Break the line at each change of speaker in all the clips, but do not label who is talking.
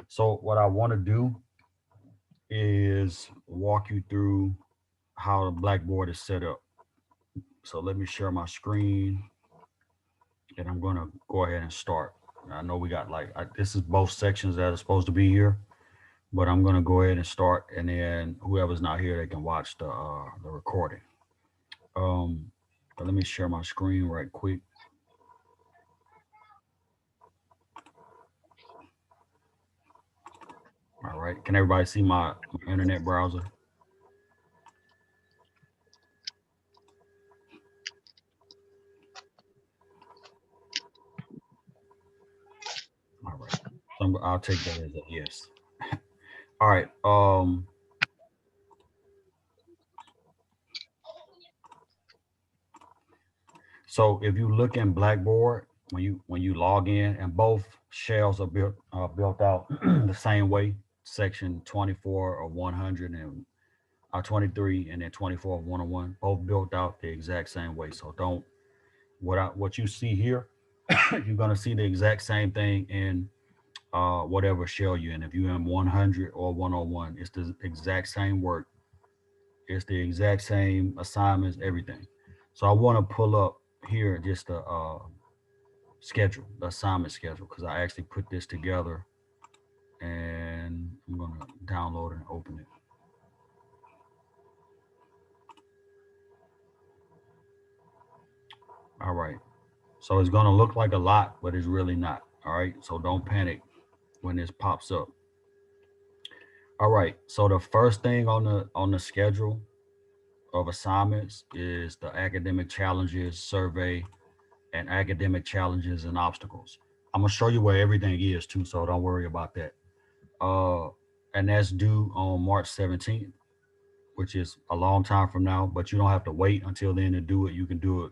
So what I want to do is walk you through how the Blackboard is set up. So let me share my screen and I'm going to go ahead and start. I know we got this is both sections that are supposed to be here, but I'm going to go ahead and start, and then whoever's not here, they can watch the recording. Um, but let me share my screen right quick. All right. Can everybody see my internet browser? All right. So I'll take that as a yes. All right. So if you look in Blackboard when you log in, and both shells are built out the same way, section 24 or 100 and 23 and then 24 of 101, both built out the exact same way. So don't what you see here, you're gonna see the exact same thing in whatever shell you're in. If you're in 100 or 101, it's the exact same work. It's the exact same assignments, everything. So I want to pull up here just the schedule, the assignment schedule, because I actually put this together and I'm going to download and open it. All right. So it's going to look like a lot, but it's really not. All right. So don't panic when this pops up. All right. So the first thing on the schedule of assignments is the academic challenges survey and academic challenges and obstacles. I'm gonna show you where everything is too, so don't worry about that. Uh, and that's due on March 17th, which is a long time from now. But you don't have to wait until then to do it. You can do it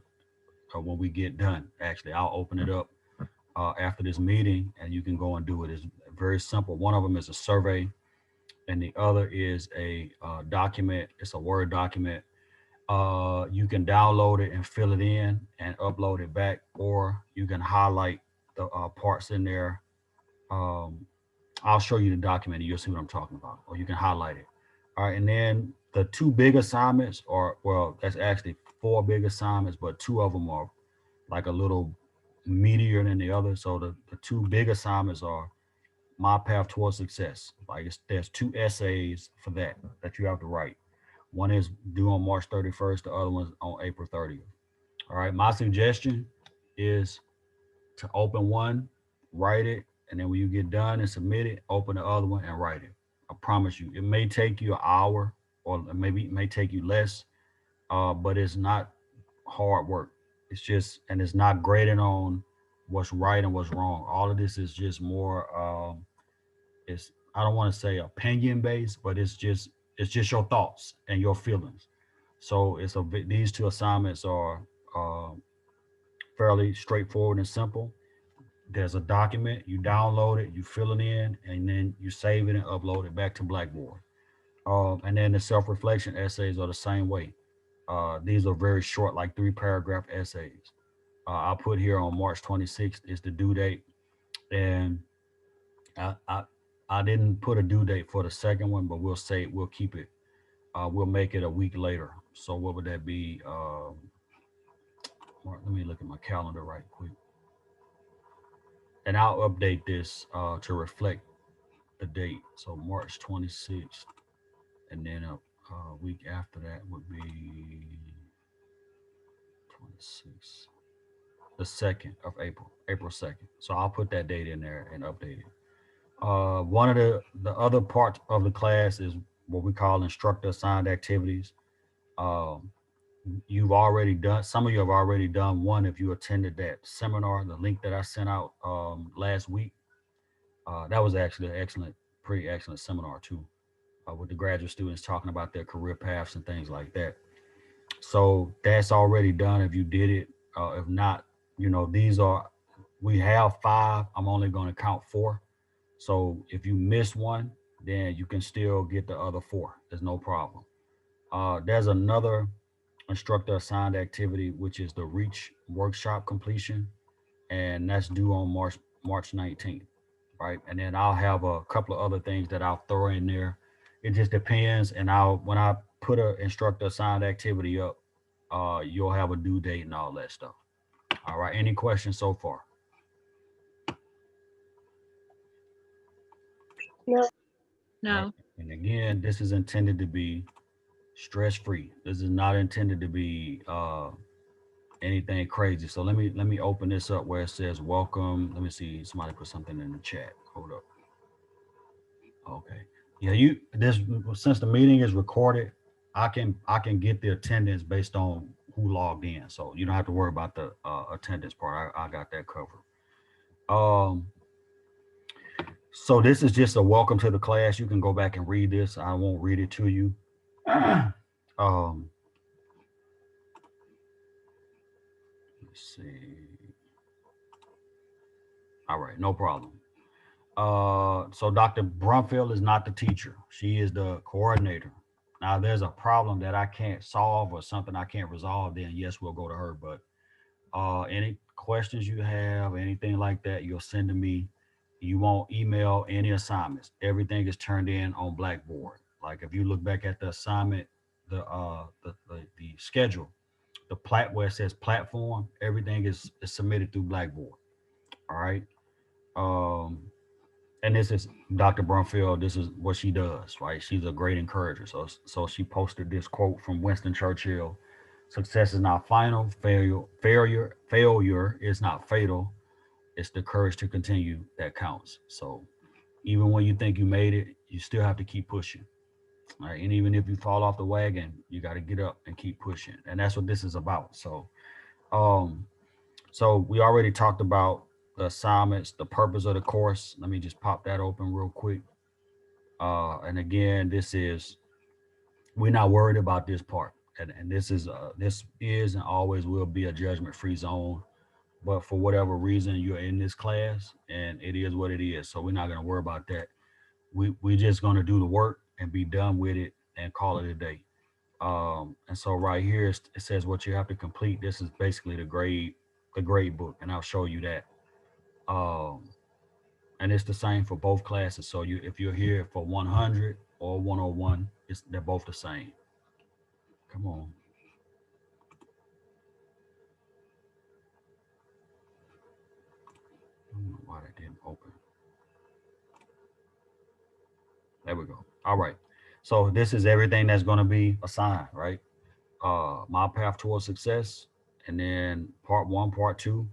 when we get done. Actually, I'll open it up after this meeting, and you can go and do it. It's very simple. One of them is a survey, and the other is a document. It's a Word document. You can download it and fill it in and upload it back, or you can highlight the parts in there. Um, I'll show you the document and you'll see what I'm talking about, or you can highlight it. All right, and then the two big assignments are, well, that's actually four big assignments, but two of them are like a little meatier than the other. So the two big assignments are My Path Towards Success. There's two essays for that you have to write. One is due on March 31st, the other one's on April 30th. All right, my suggestion is to open one, write it, and then when you get done and submit it, open the other one and write it. I promise you, it may take you an hour, or maybe it may take you less, but it's not hard work. It's just, and it's not grading on what's right and what's wrong. All of this is just more. It's, I don't want to say opinion based, but it's just your thoughts and your feelings. So these two assignments are uh, fairly straightforward and simple. There's a document, you download it, you fill it in, and then you save it and upload it back to Blackboard. And then the self-reflection essays are the same way. These are very short, like 3 paragraph essays. I put here on March 26th is the due date, and I, I I didn't put a due date for the second one, but we'll keep it. We'll make it a week later. So what would that be? Let me look at my calendar right quick, and I'll update this to reflect the date. So March 26th, and then a week after that would be 26th, the 2nd of April, April 2nd. So I'll put that date in there and update it. One of the other parts of the class is what we call instructor assigned activities. Um, you've already done, some of you have already done one if you attended that seminar, the link that I sent out last week. That was actually an pretty excellent seminar too, with the graduate students talking about their career paths and things like that. So that's already done if you did it. If not, we have five. I'm only going to count four. So if you miss one, then you can still get the other four. There's no problem. There's another instructor assigned activity, which is the Reach workshop completion, and that's due on March 19th. right? And then I'll have a couple of other things that I'll throw in there. It just depends. And I'll when I put a instructor assigned activity up, you'll have a due date and all that stuff. All right. Any questions so far?
No.
All right.
No.
And again, this is intended to be stress free. This is not intended to be anything crazy. So let me open this up where it says welcome. Let me see. Somebody put something in the chat. Hold up. Okay. Yeah, you this since the meeting is recorded, I can get the attendance based on who logged in. So you don't have to worry about the attendance part. I got that covered. Um so this is just a welcome to the class. You can go back and read this. I won't read it to you. um let's see. All right, no problem. So Dr. Brumfield is not the teacher. She is the coordinator. Now, there's a problem that I can't solve or something I can't resolve, then yes, we'll go to her. But any questions you have, anything like that, you'll send to me. You won't email any assignments. Everything is turned in on Blackboard. Like if you look back at the assignment, the schedule, the plat where it says platform, everything is submitted through Blackboard. All right. Um, and this is Dr. Brumfield. This is what she does, right? She's a great encourager. So she posted this quote from Winston Churchill: "Success is not final. Failure is not fatal. It's the courage to continue that counts." So even when you think you made it, you still have to keep pushing, right? And even if you fall off the wagon, you got to get up and keep pushing. And that's what this is about. Um, so we already talked about the assignments, the purpose of the course. Let me just pop that open real quick. And again, this is we're not worried about this part, and this is and always will be a judgment-free zone. But for whatever reason, you're in this class, and it is what it is. So we're not going to worry about that. We just going to do the work and be done with it and call it a day. And so right here it says what you have to complete. This is basically the grade book, and I'll show you that. Um, and it's the same for both classes. So you if you're here for 100 or 101, they're both the same. Come on. I don't know why that didn't open. There we go. All right. So this is everything that's going to be assigned, right? My path towards success, and then part one, part two,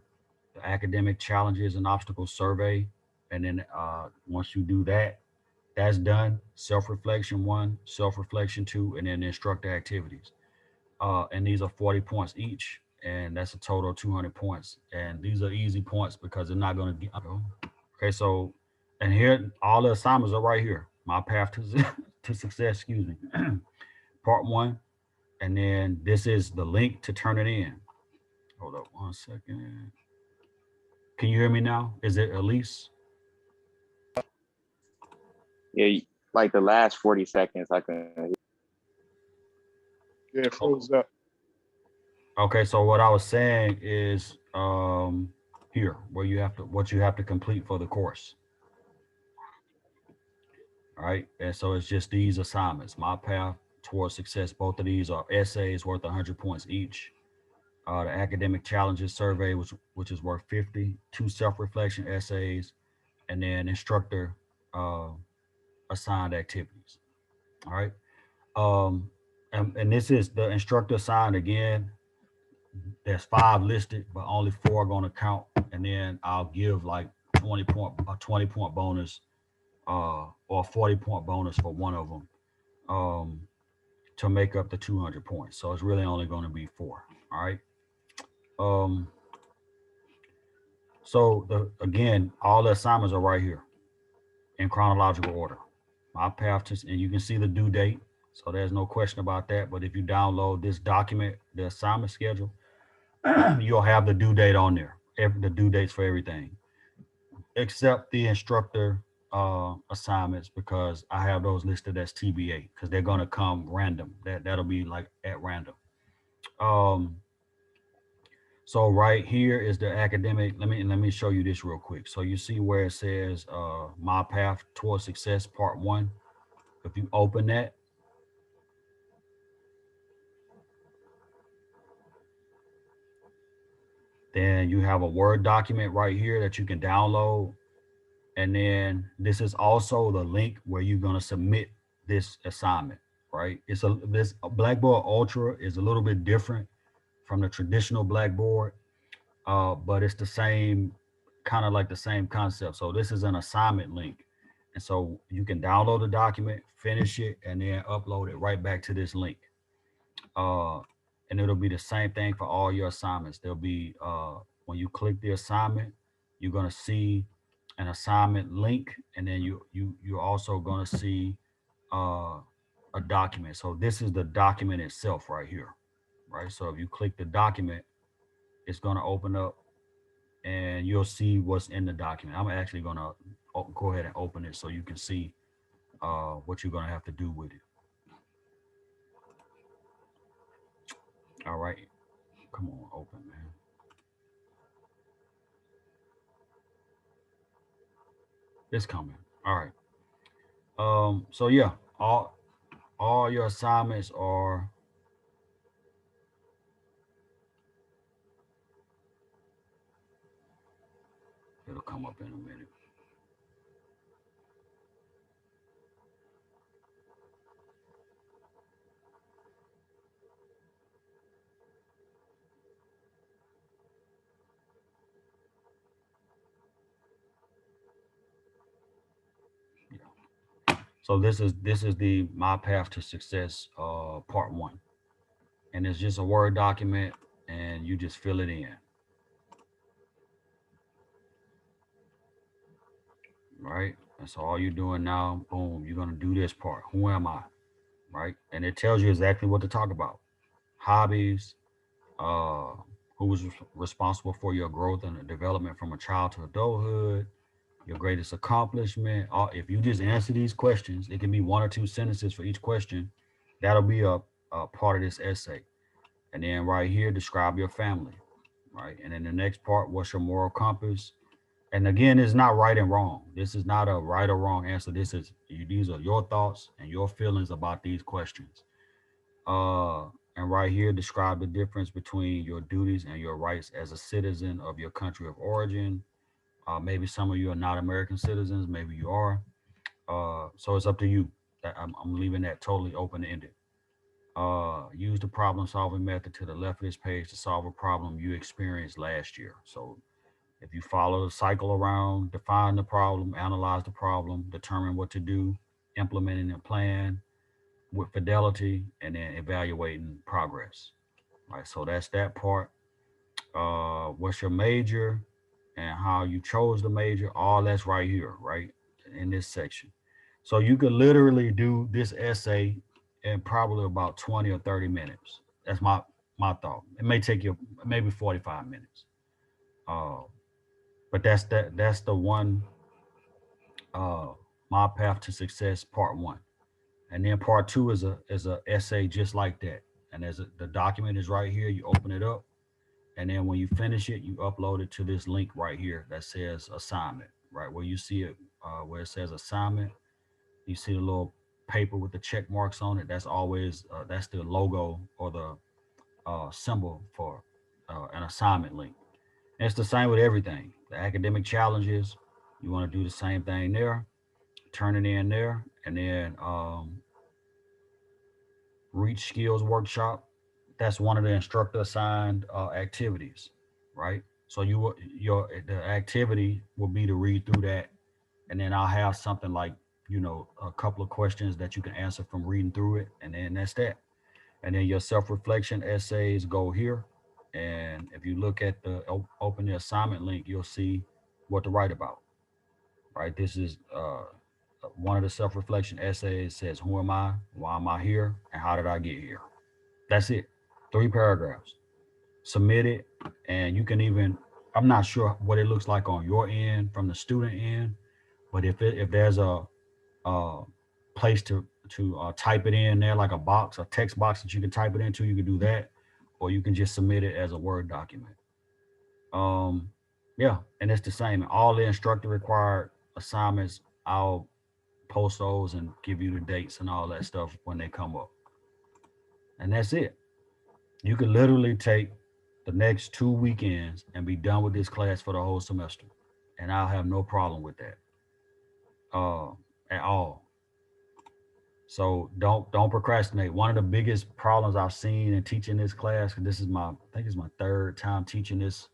the academic challenges and obstacles survey, and then once you do that, that's done. Self-reflection one, self-reflection two, and then instructor activities. And these are 40 points each, and that's a total of 200 points. And these are easy points because they're not going to get. Okay, so and here all the assignments are right here. My path to to success. Excuse me. Part one, and then this is the link to turn it in. Hold up 1 second. Can you hear me now? Is it Elise?
Yeah, like the last 40 seconds, I can.
Yeah, it froze up.
Okay, so what I was saying is here where you have to what you have to complete for the course. All right. And so it's just these assignments. My path towards success. Both of these are essays worth 100 points each. The academic challenges survey, which is worth 50, two self-reflection essays, and then instructor uh, assigned activities. All right. Um, and this is the instructor assigned again. There's five listed, but only four are going to count. And then I'll give like 20 point bonus or 40 point bonus for one of them to make up the 200 points. So it's really only going to be four. All right. Um, so again, all the assignments are right here in chronological order. My path to, and you can see the due date. So there's no question about that. But if you download this document, the assignment schedule, you'll have the due date on there. The due dates for everything, except the instructor assignments, because I have those listed as TBA because they're gonna come random. That'll be like at random. Um, So right here is the academic. Let me show you this real quick. So you see where it says my path towards success part 1. If you open that, then you have a Word document right here that you can download. And then this is also the link where you're going to submit this assignment, right? This Blackboard Ultra is a little bit different from the traditional Blackboard, but it's the same, kind of like the same concept. So this is an assignment link. And so you can download the document, finish it, and then upload it right back to this link. uh, and it'll be the same thing for all your assignments. There'll be when you click the assignment, you're gonna see an assignment link, and then you're also gonna see uh, a document. So this is the document itself right here, right? So if you click the document, it's gonna open up, and you'll see what's in the document. I'm actually gonna go ahead and open it so you can see what you're gonna have to do with it. All right, come on, open, man. It's coming. All right. So yeah, all your assignments are, it'll come up in a minute. Yeah. So this is the My Path to Success part 1. And it's just a Word document, and you just fill it in, right? And so all you're doing now, boom, you're gonna do this part. Who am I? Right? And it tells you exactly what to talk about. Hobbies, uh, who was responsible for your growth and development from a child to adulthood, your greatest accomplishment. If you just answer these questions, it can be 1 or 2 sentences for each question. That'll be a part of this essay. And then right here, describe your family, right? And then the next part, what's your moral compass? And again, it's not right and wrong. This is not a right or wrong answer. These are your thoughts and your feelings about these questions. Uh, and right here, describe the difference between your duties and your rights as a citizen of your country of origin. Maybe some of you are not American citizens. Maybe you are. So it's up to you. I'm leaving that totally open ended. Use the problem solving method to the left of this page to solve a problem you experienced last year. So if you follow the cycle around, define the problem, analyze the problem, determine what to do, implementing a plan with fidelity, and then evaluating progress. Right. So that's that part. What's your major and how you chose the major? All that's right here, right in this section. So you could literally do this essay in probably about 20 or 30 minutes. That's my thought. It may take you maybe 45 minutes. Uh, but that's the one, uh, my path to success part 1. And then part 2 is a essay just like that. And the document is right here. You open it up, and then when you finish it, you upload it to this link right here that says assignment. Right where you see it, where it says assignment, you see the little paper with the check marks on it. That's the logo or the symbol for an assignment link. And it's the same with everything. The academic challenges, you want to do the same thing there, turn it in there, and then reach skills workshop. That's one of the instructor assigned activities, right? So your the activity will be to read through that, and then I'll have something like, a couple of questions that you can answer from reading through it, and then that's that. And then your self-reflection essays go here, and if you look at open the assignment link, you'll see what to write about. Right, this is one of the self-reflection essays. Says, who am I, why am I here, and how did I get here? That's it. 3 paragraphs. Submit it, and you can even. I'm not sure what it looks like on your end from the student end, but if there's a place to type it in there, like a text box that you can type it into, you can do that, or you can just submit it as a Word document. Um, yeah, and it's the same. All the instructor required assignments, I'll post those and give you the dates and all that stuff when they come up. And that's it. You could literally take the next 2 weekends and be done with this class for the whole semester. And I'll have no problem with that uh, at all. So don't procrastinate. One of the biggest problems I've seen in teaching this class, and this is my I think it's my third time teaching this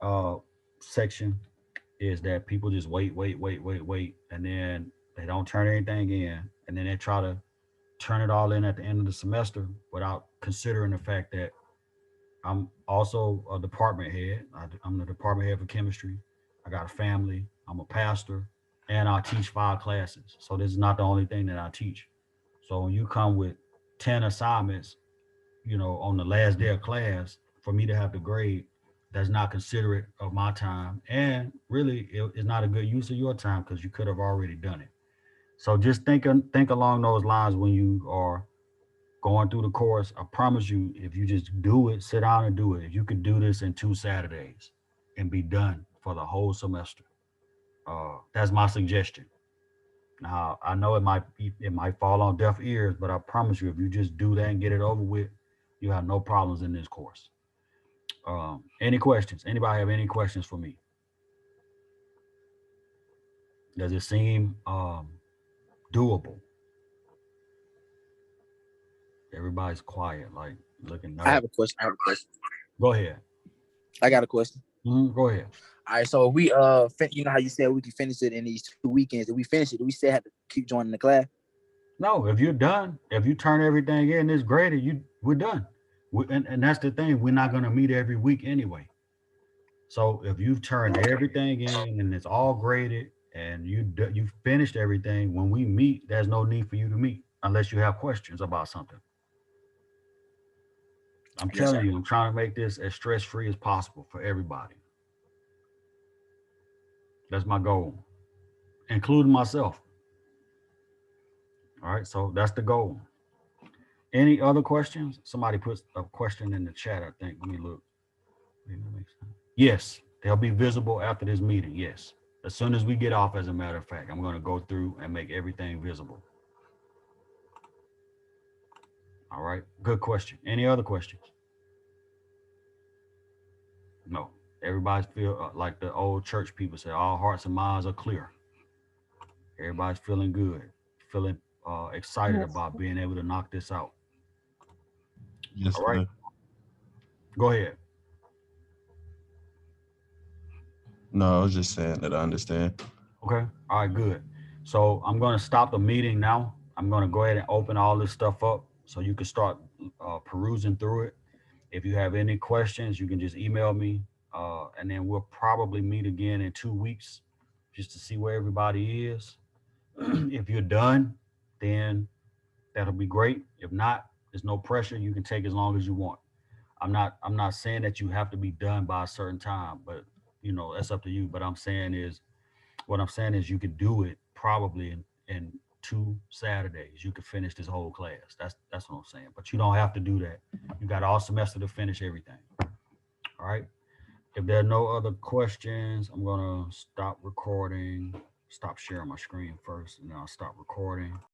uh, section, is that people just wait, and then they don't turn anything in, and then they try to turn it all in at the end of the semester without considering the fact that I'm also a department head. I'm the department head for chemistry. I got a family. I'm a pastor, and I teach 5 classes. So this is not the only thing that I teach. So when you come with 10 assignments, on the last day of class, for me to have the grade, that's not considerate of my time, and really, it's not a good use of your time because you could have already done it. So just think along those lines when you are going through the course. I promise you, if you just do it, sit down and do it. If you could do this in 2 Saturdays and be done for the whole semester, that's my suggestion. Now I know it might fall on deaf ears, but I promise you, if you just do that and get it over with, you have no problems in this course. Any questions? Anybody have any questions for me? Does it seem doable? Everybody's quiet, like looking
I have
nervous.
a question. I have a question.
Go ahead.
I got a question.
Go ahead.
All right, so if we you know how you said we can finish it in these 2 weekends. If we finish it, do we still have to keep joining the class?
No, if you're done, if you turn everything in, it's graded. We're done. And that's the thing. We're not gonna meet every week anyway. So if you've turned everything in and it's all graded and you've finished everything, when we meet, there's no need for you to meet unless you have questions about something. I'm
Yes,
telling
sir.
you, I'm trying to make this as stress free as possible for everybody. That's my goal, including myself. All right, so that's the goal. Any other questions? Somebody put a question in the chat, I think. Let me look. Yes, they'll be visible after this meeting. Yes. As soon as we get off, as a matter of fact, I'm going to go through and make everything visible. All right. Good question. Any other questions? No. Everybody feel like the old church people say, all hearts and minds are clear. Everybody's feeling good, feeling excited about being able to knock this out.
Yes,
All right.
sir.
Go ahead.
No, I was just saying that I understand.
Okay. All right. Good. So I'm going to stop the meeting now. I'm going to go ahead and open all this stuff up so you can start perusing through it. If you have any questions, you can just email me, and then we'll probably meet again in 2 weeks just to see where everybody is. If you're done, then that'll be great. If not, there's no pressure. You can take as long as you want. I'm not saying that you have to be done by a certain time, but that's up to you. But what I'm saying is you could do it probably in 2 Saturdays. You could finish this whole class. That's what I'm saying. But you don't have to do that. You got all semester to finish everything. All right. If there are no other questions, I'm gonna stop recording. Stop sharing my screen first, and then I'll stop recording.